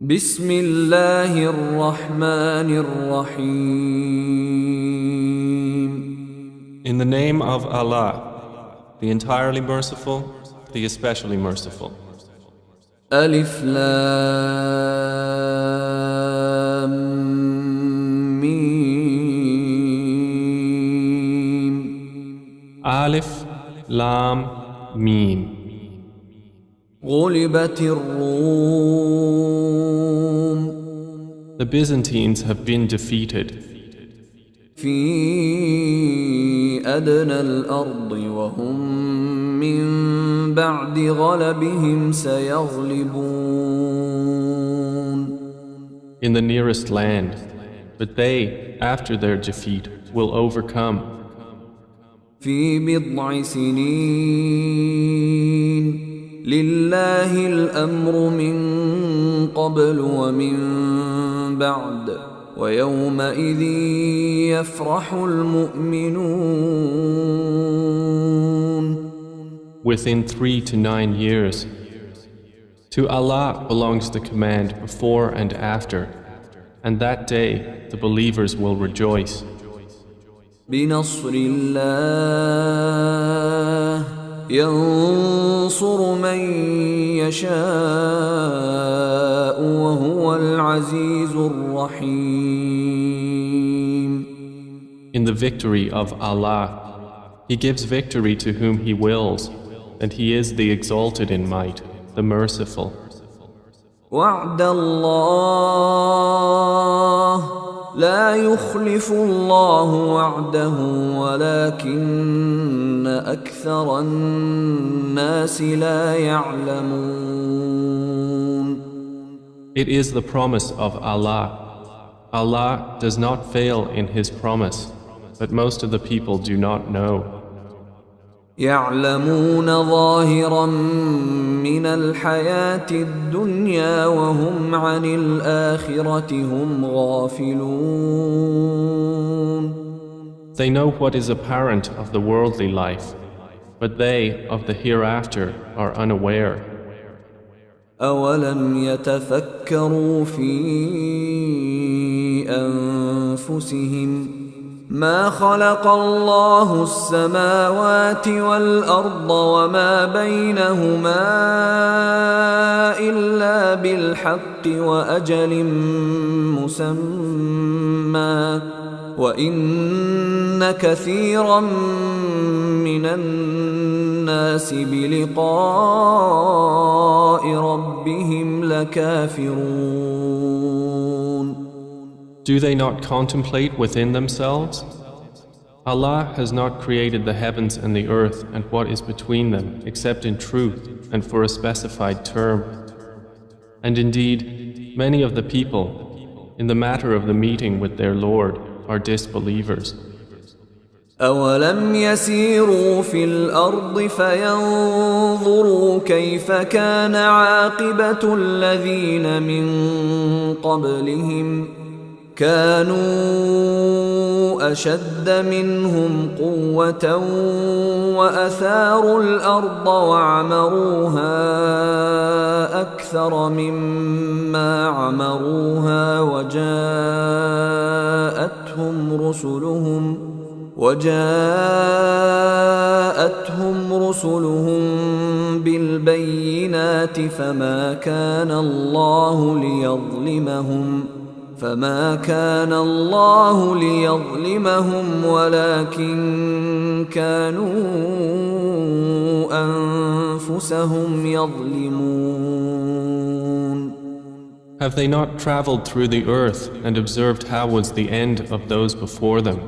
بسم الله الرحمن الرحيم. In the name of Allah, the entirely merciful, the especially merciful. ألف لام ميم. Alif, Lam, Mim. غلبت الروم The Byzantines have been defeated في أدنى الأرض وهم من بعد غلبهم سيغلبون. in the nearest land, but they, after their defeat, will overcome. في بضع سنين لله الأمر من قبل ومن بعد ويومئذ يفرح المؤمنون. Within 3 to 9 years. To Allah belongs the command before and after, and that day the believers will rejoice. بنصر الله ينصر من يشاء وهو العزيز الرحيم. In the victory of Allah, He gives victory to whom He wills, and He is the exalted in might, the merciful. وعد الله لا يخلف الله وعده ولكن أكثر الناس لا يعلمون. It is the promise of Allah. Allah does not fail in His promise, but most of the people do not know. يعلمون ظاهرا من الحياة الدنيا وهم عن الآخرة هم غافلون. They know what is apparent of the worldly life, but they of the hereafter are unaware. أولم يتفكروا في أنفسهم ما خلق الله السماوات والأرض وما بينهما إلا بالحق وأجل مسمى وإن كثيرا من الناس بلقاء ربهم لكافرون. Do they not contemplate within themselves? Allah has not created the heavens and the earth and what is between them except in truth and for a specified term. And indeed, many of the people, in the matter of the meeting with their Lord, are disbelievers. أولم يسيروا في الأرض فينظروا كيف كان عاقبة الذين من قبلهم كانوا أشد منهم قوة وأثاروا الأرض وعمروها أكثر مما عمروها وجاءتهم رسلهم بالبينات فما كان الله ليظلمهم ولكن كانوا أنفسهم يظلمون. Have they not traveled through the earth and observed how was the end of those before them?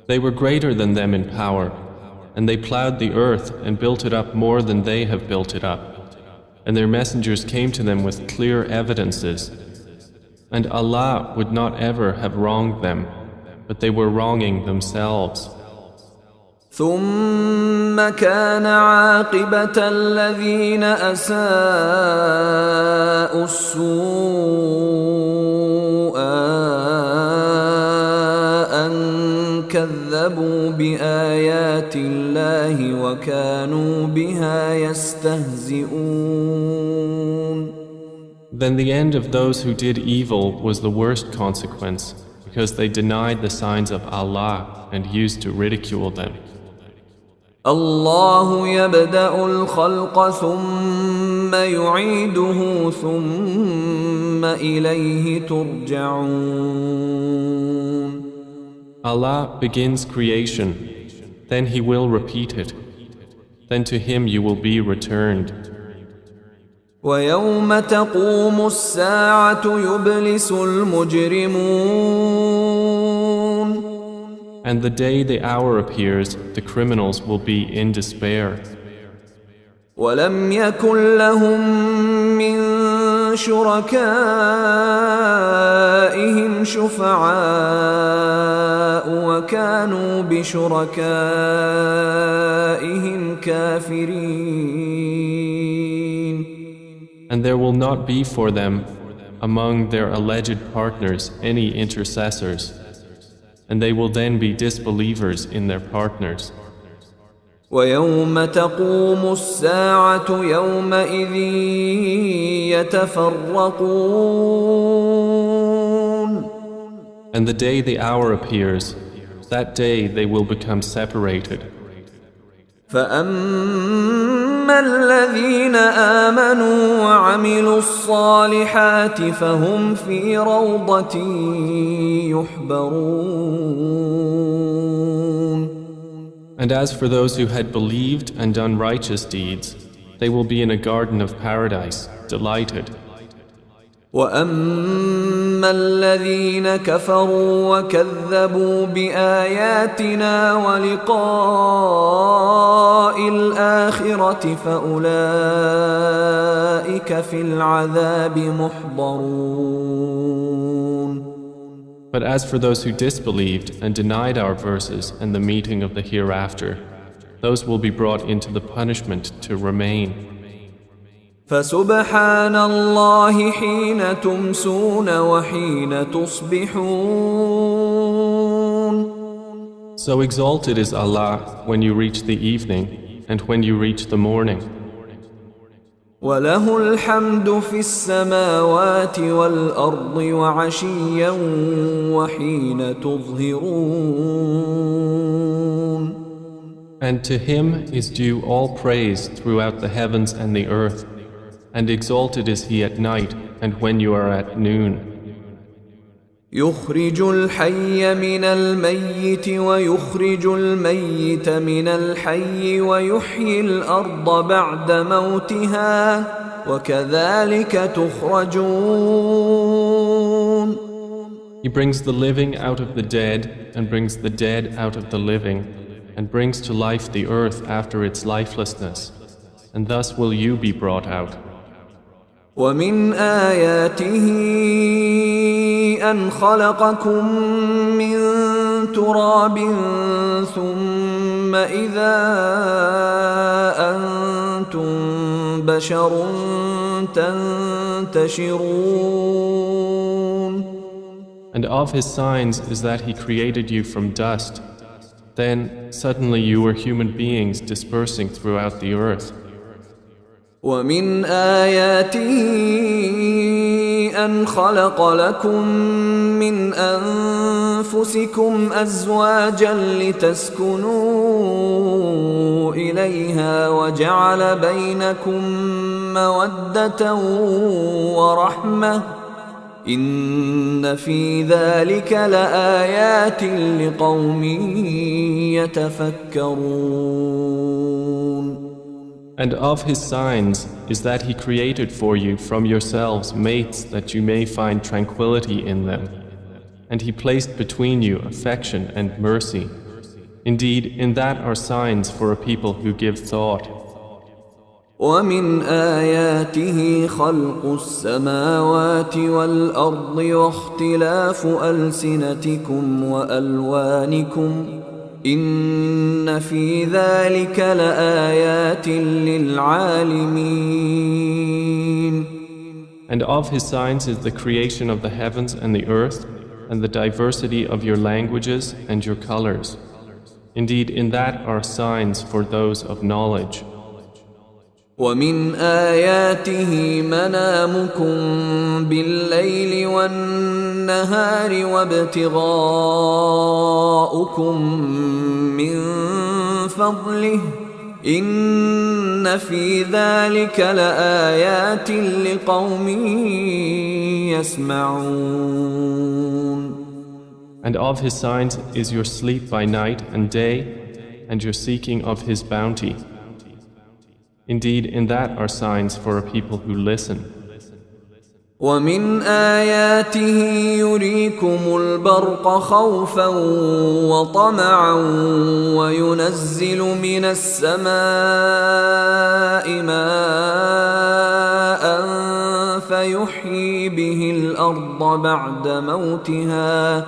They were greater than them in power, and they plowed the earth and built it up more than they have built it up. And their messengers came to them with clear evidences. And Allah would not ever have wronged them, but they were wronging themselves. ثم كان عاقبة الذين أساءوا السوء أن كذبوا بآيات الله وكانوا بها يستهزئون. Then the end of those who did evil was the worst consequence, because they denied the signs of Allah and used to ridicule them. الله يبدأ الخلق ثم يعيده ثم إليه ترجعون. Allah begins creation, then He will repeat it. Then to Him you will be returned. ويوم تقوم الساعة يبلس المجرمون. And the day the hour appears, the criminals will be in despair. ولم يكن لهم من شركائهم شفعاء وكانوا بشركائهم كافرين. And there will not be for them among their alleged partners any intercessors, and they will then be disbelievers in their partners. ويوم تقوم الساعة يومئذ يتفرقون. And the day the hour appears, that day they will become separated. فأما الذين آمنوا وعملوا الصالحات فهم في روضة يحبرون. And as for those who had believed and done righteous deeds, they will be in a garden of paradise, delighted. وأما الذين كفروا وكذبوا بآياتنا ولقاء الآخرة فأولئك في العذاب محضرون. But as for those who disbelieved and denied our verses and the meeting of the hereafter, those will be brought into the punishment to remain. فسبحان الله حين تمسون وحين تصبحون. So exalted is Allah when you reach the evening and when you reach the morning. وله الحمد في السماوات والأرض وعشيا وحين تظهرون. And to Him is due all praise throughout the heavens and the earth, and exalted is He at night and when you are at noon. يخرج الحي من الميت ويخرج الميت من الحي ويحيي الأرض بعد موتها وكذلك تخرجون. He brings the living out of the dead and brings the dead out of the living and brings to life the earth after its lifelessness, and thus will you be brought out. ومن آياته أن خلقكم من تراب ثم إذا أنتم بشر تنتشرون. And of His signs is that He created you from dust. Then suddenly you were human beings dispersing throughout the earth. ومن آياته أن خلق لكم من أنفسكم أزواجا لتسكنوا إليها وجعل بينكم مودة ورحمة إن في ذلك لآيات لقوم يتفكرون. And of His signs is that He created for you from yourselves mates that you may find tranquility in them. And He placed between you affection and mercy. Indeed, in that are signs for a people who give thought. ومن آياته خلق السماوات والأرض واختلاف ألسنتكم وألوانكم إن في ذلك لآيات للعالمين. And of His signs is the creation of the heavens and the earth and the diversity of your languages and your colors. Indeed, in that are signs for those of knowledge. ومن آياته منامكم بالليل والنهار وابتغاؤكم من فضله إن في ذلك لآيات لقوم يسمعون. And of His signs is your sleep by night and day, and your seeking of His bounty. Indeed, in that are signs for a people who listen. ومن آياته يريكم البرق خوفا وطمعا وينزل من السماء ماء فيحيي به الأرض بعد موتها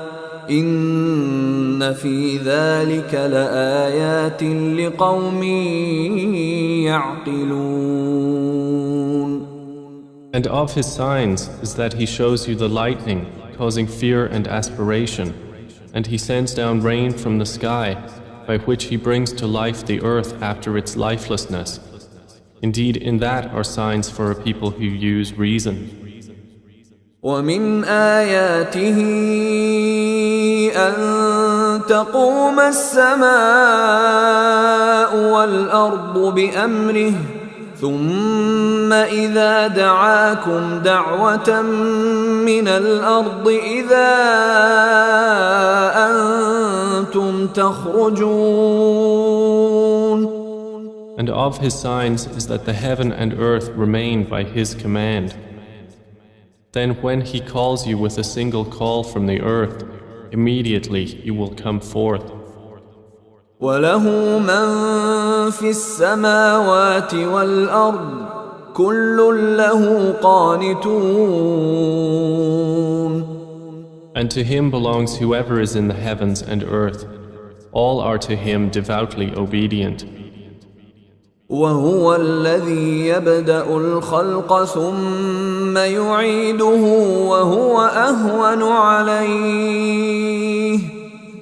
إن في ذلك لآيات لقوم يعقلون. And of His signs is that He shows you the lightning, causing fear and aspiration, and He sends down rain from the sky, by which He brings to life the earth after its lifelessness. Indeed, in that are signs for a people who use reason. ومن آياته أن تقوم السماء والأرض بأمره ثم إذا دعاكم دعوة من الأرض إذا أنتم تخرجون. And of His signs is that the heaven and earth remain by His command. Then when He calls you with a single call from the earth, immediately you will come forth. وله من في السماوات والأرض كل له قانتون. And to Him belongs whoever is in the heavens and earth. All are to Him devoutly obedient. وهو الذي يبدأ الخلق ثم يعيده وهو أهون عليه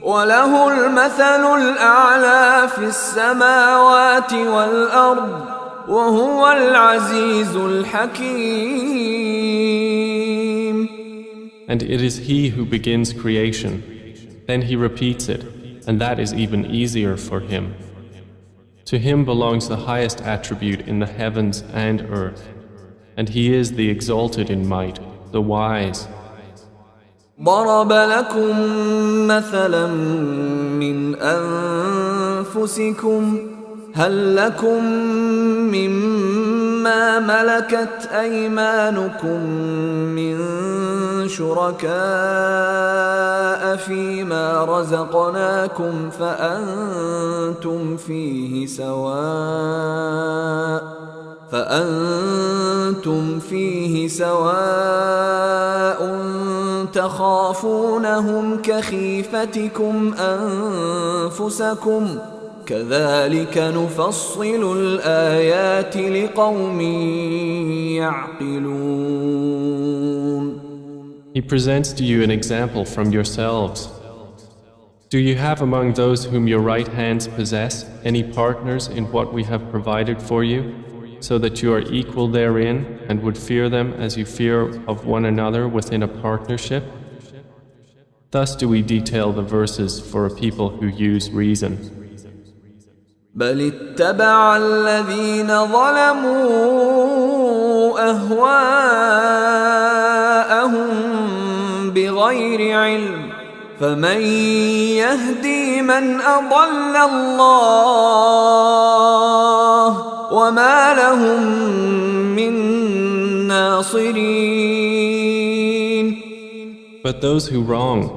وله المثل الأعلى في السماوات والأرض وهو العزيز الحكيم. And it is He who begins creation. Then He repeats it, and that is even easier for Him. To Him belongs the highest attribute in the heavens and earth, and He is the exalted in might, the wise. ضرب لكم مثلا من أنفسكم هل لكم مما ملكت أيمانكم من شركاء فيما رزقناكم فأنتم فيه سواء تخافونهم كخيفتكم أنفسكم كذلك نفصل الآيات لقوم يعقلون. He presents to you an example from yourselves. Do you have among those whom your right hands possess any partners in what we have provided for you, so that you are equal therein and would fear them as you fear of one another within a partnership? Thus do we detail the verses for a people who use reason. بل اتبع الذين ظلموا أهواءهم بغير علم فمن يهدي من أضل الله وما لهم من ناصرين. But those who wrong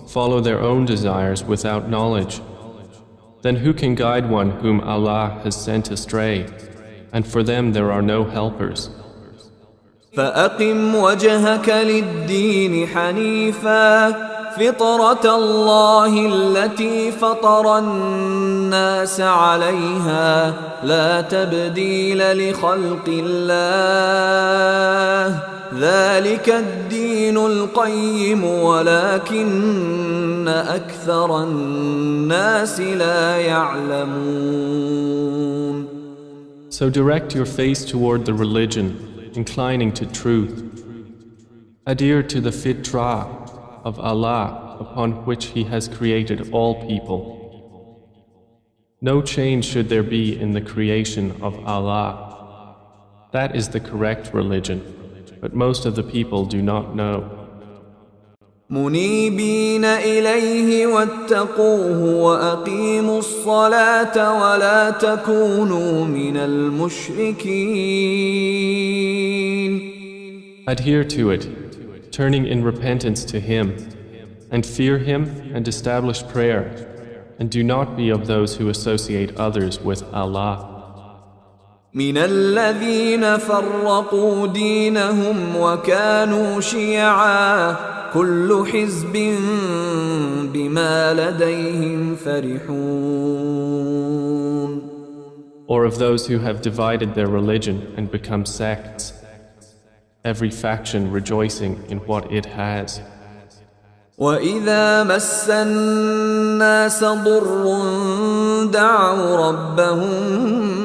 follow their own desires without knowledge. Then who can guide one whom Allah has sent astray? And for them there are no helpers. فأقم وجهك للدين حنيفا فطرة الله التي فطر الناس عليها لا تبديل لخلق الله ذلك الدين القيم ولكن أكثر الناس لا يعلمون. So direct your face toward the religion, inclining to truth. Adhere to the fitrah of Allah upon which He has created all people. No change should there be in the creation of Allah. That is the correct religion, but most of the people do not know. منيبين إليه واتقوه وأقيموا الصلاة ولا تكونوا من المشركين. Adhere to it, turning in repentance to Him, and fear Him and establish prayer, and do not be of those who associate others with Allah. من الذين فرقوا دينهم وكانوا شيعا كل حزب بما لديهم فرحون. Or of those who have divided their religion and become sects, every faction rejoicing in what it has. وإذا مس الناس ضر دعوا ربهم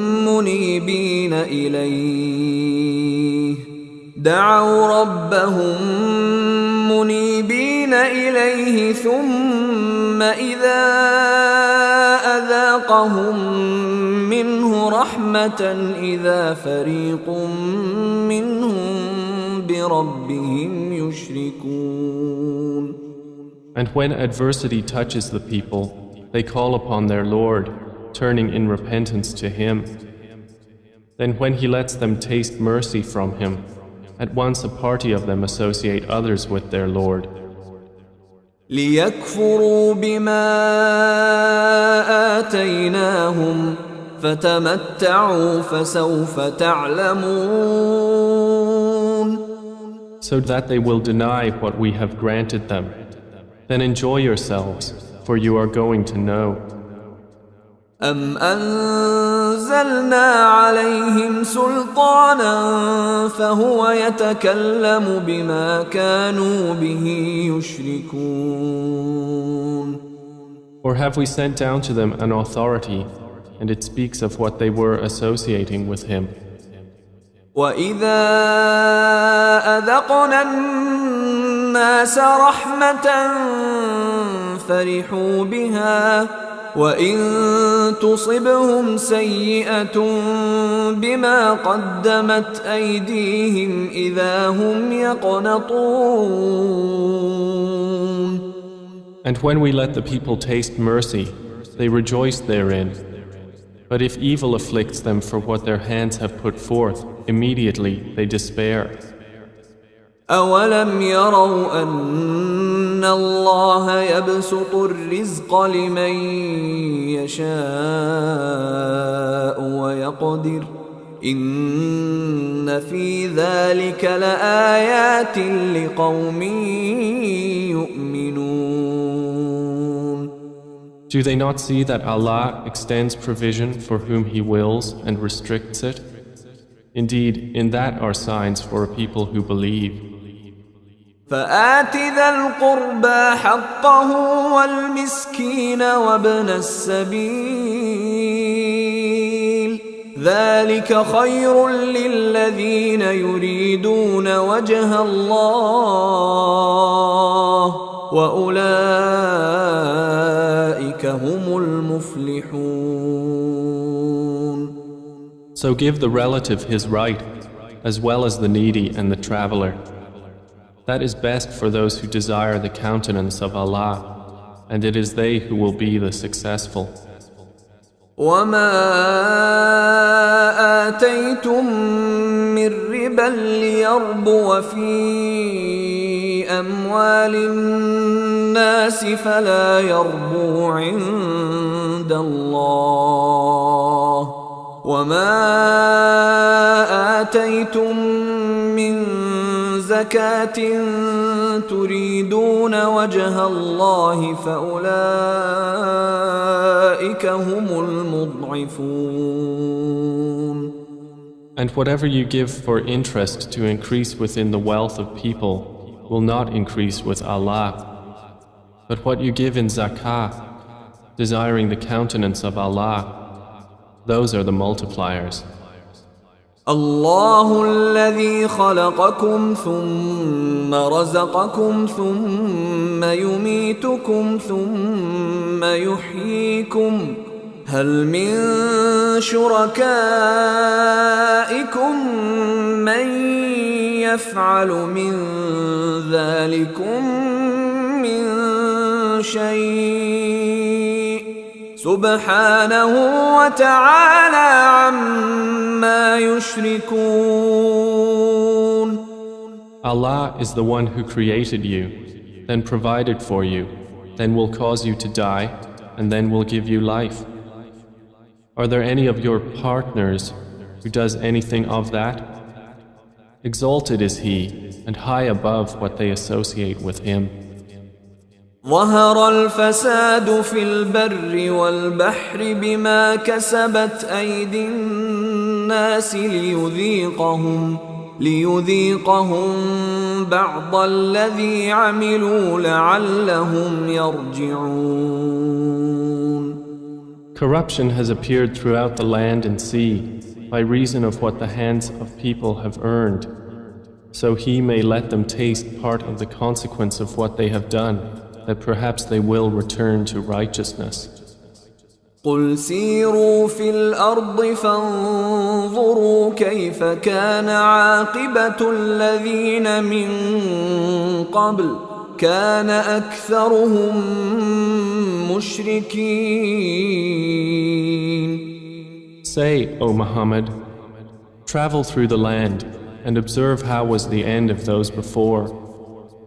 منيبين إليه ثم إذا أذاقهم منه رحمة إذا فريق منهم بربهم يشركون. And when adversity touches the people, they call upon their Lord, turning in repentance to Him. Then when He lets them taste mercy from Him, at once a party of them associate others with their Lord. ليكفروا بما آتيناهم فتمتعوا فسوف تعلمون. So that they will deny what we have granted them. Then enjoy yourselves, for you are going to know. أم أنزلنا عليهم سلطانا فهو يتكلم بما كانوا به يشركون. Or have we sent down to them an authority, and it speaks of what they were associating with Him? وإذا أذقنا الناس رحمة فرحوا بها وإن تصبهم سيئة بما قدمت أيديهم إذا هم يقنطون. And when we let the people taste mercy, they rejoice therein. But if evil afflicts them for what their hands have put forth, immediately they despair. أولم يروا أن الله يبسط الرزق لمن يشاء ويقدر إن في ذلك لآيات لقوم يؤمنون. Do they not see that Allah extends provision for whom He wills and restricts it? Indeed, in that are signs for a people who believe. فآت ذا القربى حقه والمسكين وابن السبيل ذلك خير للذين يريدون وجه الله وأولئك هم المفلحون. So give the relative his right, as well as the needy and the traveler. That is best for those who desire the countenance of Allah, and it is they who will be the successful. وما آتيتم من ربا ليربو في أموال الناس فلا يربو عند الله وما آتيتم من زكاة تريدون وجه الله فأولئك هم المضعفون. And whatever you give for interest to increase within the wealth of people will not increase with Allah. But what you give in zakah, desiring the countenance of Allah, those are the multipliers. الله الذي خلقكم ثم رزقكم ثم يميتكم ثم يحييكم هل من شركائكم من يفعل من ذلكم من شيء سبحانه وتعالى عما يشركون. Allah is the one who created you, then provided for you, then will cause you to die, and then will give you life. Are there any of your partners who does anything of that? Exalted is He, and high above what they associate with Him. ظهر الفساد في البر والبحر بما كسبت أيدي الناس ليذيقهم بعض الذي عملوا لعلهم يرجعون. Corruption has appeared throughout the land and sea by reason of what the hands of people have earned, so He may let them taste part of the consequence of what they have done, that perhaps they will return to righteousness. قل سيروا في الأرض فانظروا كيف كان عاقبة الذين من قبل كان أكثرهم مشركين. Say, O Muhammad, travel through the land and observe how was the end of those before.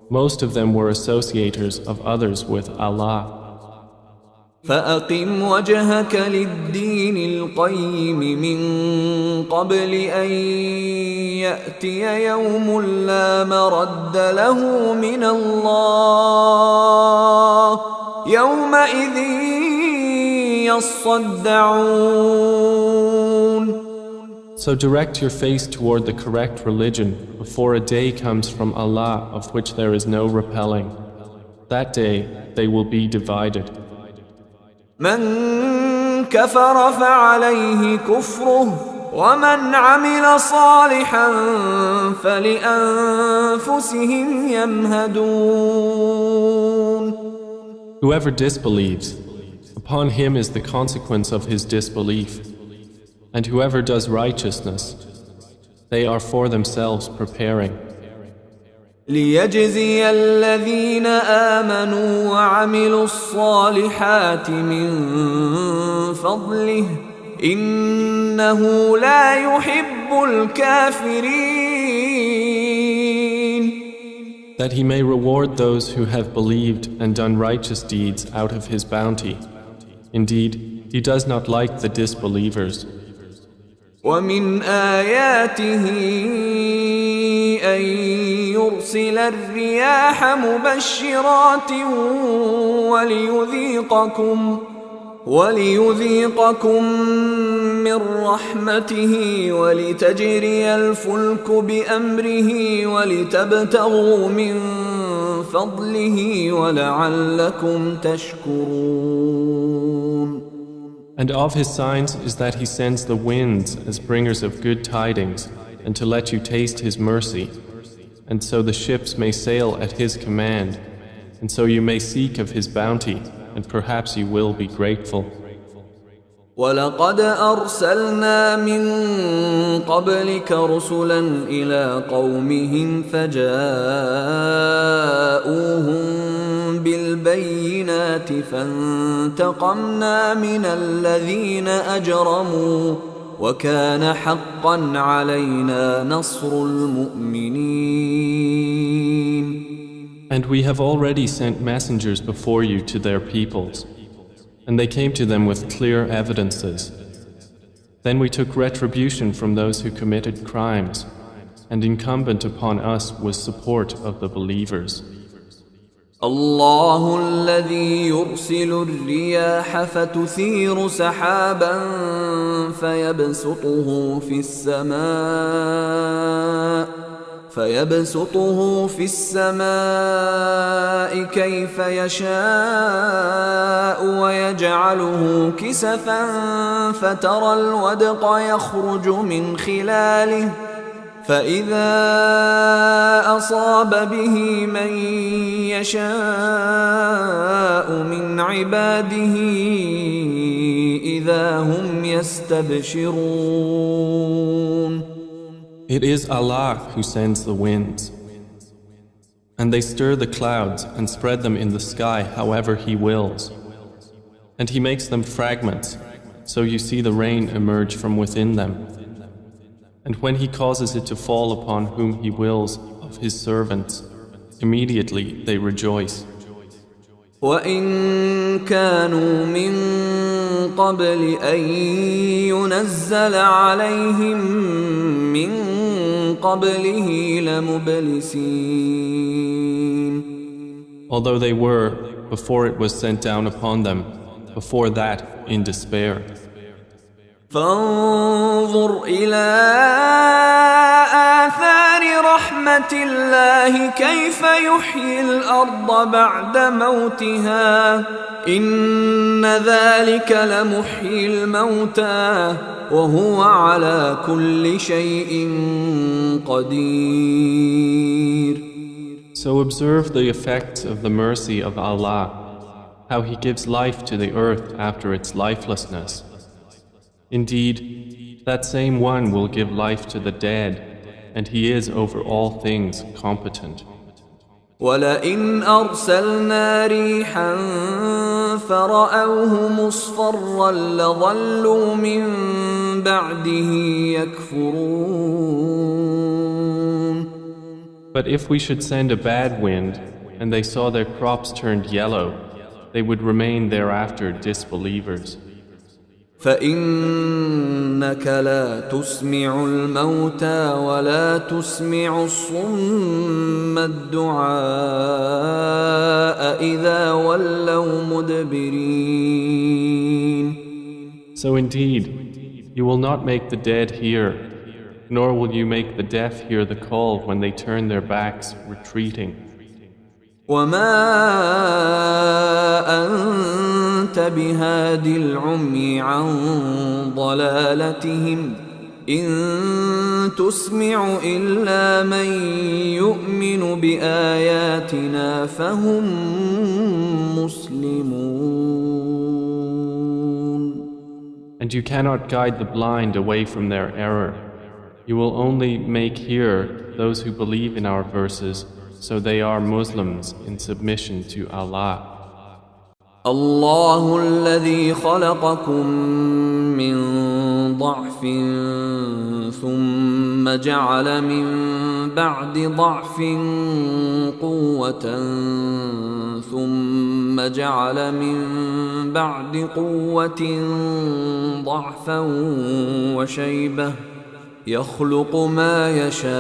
Most of them were associators of others with Allah. فأقم وجهك للدين القيم من قبل أن يأتي يوم لا مرد له من الله يومئذ يصدعون. So direct your face toward the correct religion before a day comes from Allah of which there is no repelling. That day they will be divided. من كفر فعليه كفره ومن عمل صالحا فلأنفسهم يمهدون. Whoever disbelieves, upon him is the consequence of his disbelief. And whoever does righteousness, they are for themselves preparing. ليجزي الذين آمنوا وعملوا الصالحات من فضله إنه لا يحب الكافرين. That he may reward those who have believed and done righteous deeds out of his bounty. Indeed, he does not like the disbelievers. ومن آياته أن يرسل الرياح مبشرات وليذيقكم من رحمته ولتجري الفلك بأمره ولتبتغوا من فضله ولعلكم تشكرون. And of his signs is that he sends the winds as bringers of good tidings, and to let you taste his mercy, and so the ships may sail at his command, and so you may seek of his bounty, and perhaps you will be grateful. ولقد أرسلنا من قبلك رسلا إلى قومهم فجاءوهم بالبينات فانتقمنا من الذين أجرموا وكان حقا علينا نصر المؤمنين. And we have already sent messengers before you to their peoples, and they came to them with clear evidences. Then we took retribution from those who committed crimes, and incumbent upon us was support of the believers. الله الذي يرسل الرياح فتثير سحابا فيبسطه في السماء كيف يشاء يجعله كسفا فترى الودق يخرج من خلاله فإذا أصاب به من يشاء من عباده إذا هم يستبشرون. It is Allah who sends the winds, and they stir the clouds and spread them in the sky however He wills. And He makes them fragments, so you see the rain emerge from within them. And when He causes it to fall upon whom He wills of His servants, immediately they rejoice. وَإِن كَانُوا مِن قَبْلِ أَن يُنَزَّلَ عَلَيْهِم مِّن قَبْلِهِ لَمُبْلِسِينَ. Although they were, before it was sent down upon them, before that in despair. فانظر إلى آثار رحمة الله كيف يحيي الأرض بعد موتها إن ذلك لمحيي الموتى وهو على كل شيء قدير. So observe the effects of the mercy of Allah, how He gives life to the earth after its lifelessness. Indeed, that same one will give life to the dead, and He is over all things competent. وَلَئِنْ أَرْسَلْنَا رِيحًا فَرَأَوْهُ مُصْفَرًّا لَظَلُّوا مِنْ بَعْدِهِ يَكْفُرُونَ. But if we should send a bad wind, and they saw their crops turned yellow, they would remain thereafter disbelievers. فإنك لا تسمع الموتى ولا تسمع الصم الدعاء إذا ولوا مدبرين. So indeed, you will not make the dead hear, nor will you make the deaf hear the call when they turn their backs, retreating. وما أنت بهاد العمي عن ضلالتهم إن تسمع إلا من يؤمن بآياتنا فهم مسلمون. And you cannot guide the blind away from their error. You will only make hear those who believe in our verses, so they are Muslims in submission to Allah. الله الذي خلقكم من ضعف ثم جعل من بعد ضعف قوة ثم جعل من بعد قوة ضعفا وشيبة يخلق ما يشاء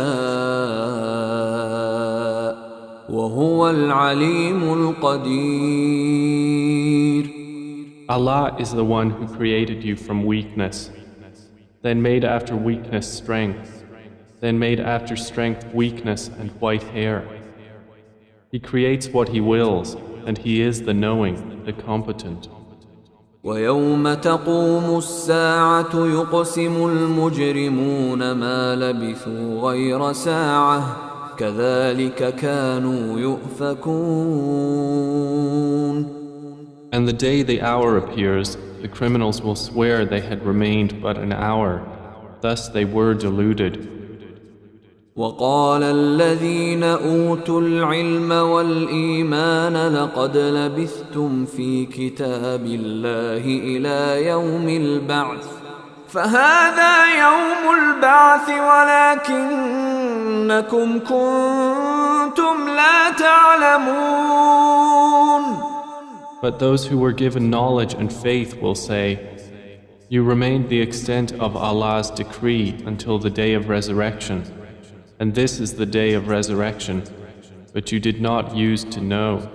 وهو العليم القدير. Allah is the one who created you from weakness, then made after weakness strength, then made after strength weakness and white hair. He creates what He wills, and He is the knowing, the competent. ويوم تقوم الساعة يقسم المجرمون ما لبثوا غير ساعة كذلك كانوا يؤفكون. And the day the hour appears, the criminals will swear they had remained but an hour. Thus they were deluded. وقال الذين أوتوا العلم والإيمان لقد لبثتم في كتاب الله إلى يوم البعث فهذا يوم البعث ولكنكم كنتم لا تعلمون. But those who were given knowledge and faith will say, you remained the extent of Allah's decree until the day of resurrection. And this is the day of resurrection, but you did not use to know.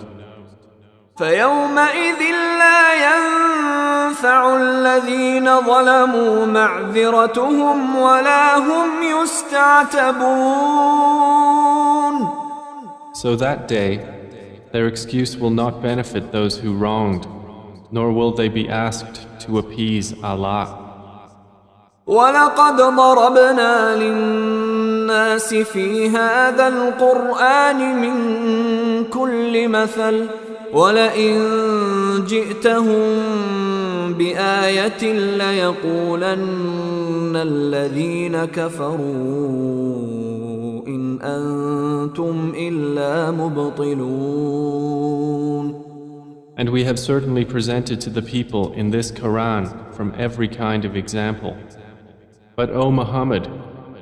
فيومئذ لا ينفع الذين ظلموا معذرتهم ولا هم يستعتبون. So that day, their excuse will not benefit those who wronged, nor will they be asked to appease Allah. ولقد ضربنا للناس في هذا القرآن من كل مثل ولئن جئتهم بآية ليقولن الذين كفروا إن أنتم إلا مبطلون. And we have certainly presented to the people in this Quran from every kind of example. But O Muhammad,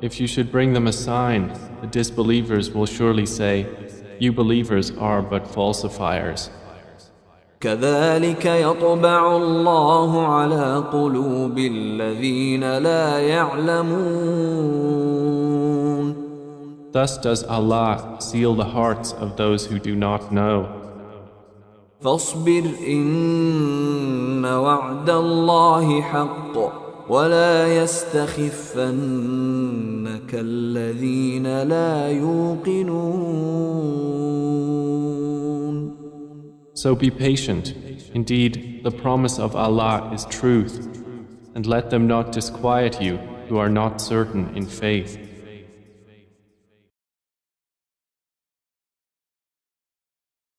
if you should bring them a sign, the disbelievers will surely say, you believers are but falsifiers. كذلك يطبع الله على قلوب الذين لا يعلمون. Thus does Allah seal the hearts of those who do not know. فاصبر إن وعد الله حق ولا يستخفنك الذين لا يوقنون. So be patient. Indeed, the promise of Allah is truth, and let them not disquiet you who are not certain in faith.